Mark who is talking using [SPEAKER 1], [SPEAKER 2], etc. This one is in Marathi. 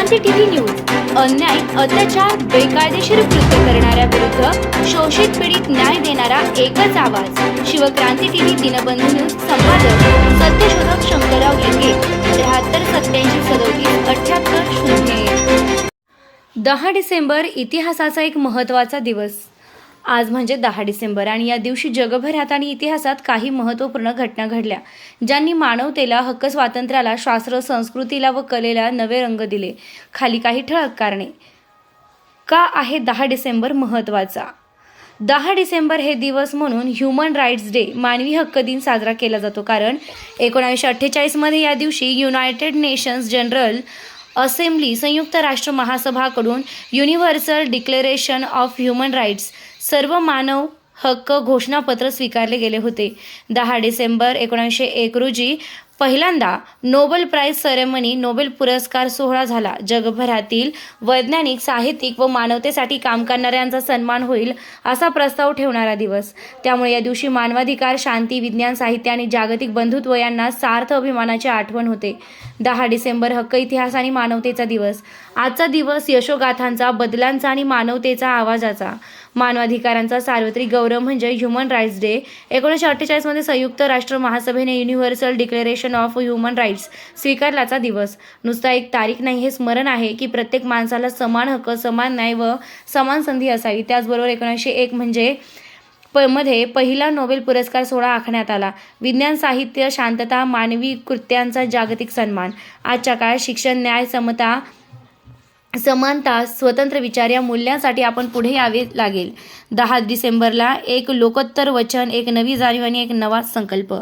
[SPEAKER 1] क्रांती टीव्ही न्यूज अन्याय, अत्याचार, बेकायदेशीर कृत्य करणाऱ्या विरुद्ध शोषित पीडित न्याय देणारा एकच आवाज. Shivkranti TV Dinbandhu news. संपादक सत्यशोधक शंकरराव लिंगे. 7387377880. 10 डिसेंबर इतिहासाचा एक महत्त्वाचा दिवस. आज म्हणजे 10 डिसेंबर आणि या दिवशी जगभरात आणि इतिहासात काही महत्त्वपूर्ण घटना घडल्या, ज्यांनी मानवतेला, हक्क स्वातंत्र्याला, शास्त्र, संस्कृतीला व कलेला नवे रंग दिले. खाली काही ठळक कारणे. का आहे 10 डिसेंबर महत्त्वाचा? 10 डिसेंबर हे दिवस म्हणून ह्युमन राईट्स डे, मानवी हक्क दिन साजरा केला जातो. कारण 1948 मध्ये या दिवशी युनायटेड नेशन्स जनरल असेंब्ली, संयुक्त राष्ट्र महासभाकडून universal declaration of human rights, सर्व मानव हक्क घोषणापत्र स्वीकारले गेले होते. 10 डिसेंबर 1901 रोजी पहिल्यांदा नोबेल प्राइज सेरेमनी, नोबेल पुरस्कार सोहळा झाला. जगभरातील वैज्ञानिक, साहित्यिक व मानवतेसाठी काम करणाऱ्यांचा सन्मान होईल असा प्रस्ताव ठेवणारा दिवस. त्यामुळे या दिवशी मानवाधिकार, शांती, विज्ञान, साहित्य आणि जागतिक बंधुत्व यांना सार्थ अभिमानाची आठवण होते. 10 डिसेंबर हक्क, इतिहास आणि मानवतेचा दिवस. आजचा दिवस यशोगाथांचा, बदलांचा आणि मानवतेचा आवाजाचा. मानवाधिकारांचा सार्वत्रिक गौरव म्हणजे ह्युमन राईट्स डे. 1948 मध्ये संयुक्त राष्ट्र महासभेने universal declaration of human rights स्वीकारल्याचा दिवस. नुसता एक तारीख नाही, हे स्मरण आहे की प्रत्येक माणसाला समान हक्क, समान न्याय व समान संधी असावी. त्याचबरोबर 1901 मध्ये पहिला नोबेल पुरस्कार सोहळा आखण्यात आला. विज्ञान, साहित्य, शांतता, मानवी कृत्यांचा जागतिक सन्मान. आजच्या काळात शिक्षण, न्याय, समता, समानता, स्वतंत्र विचार या मूल्यांसाठी आपण पुढे यावे लागेल. 10 डिसेंबरला एक लोकोत्तर वचन, एक नवी जाणीव आणि एक नवा संकल्प.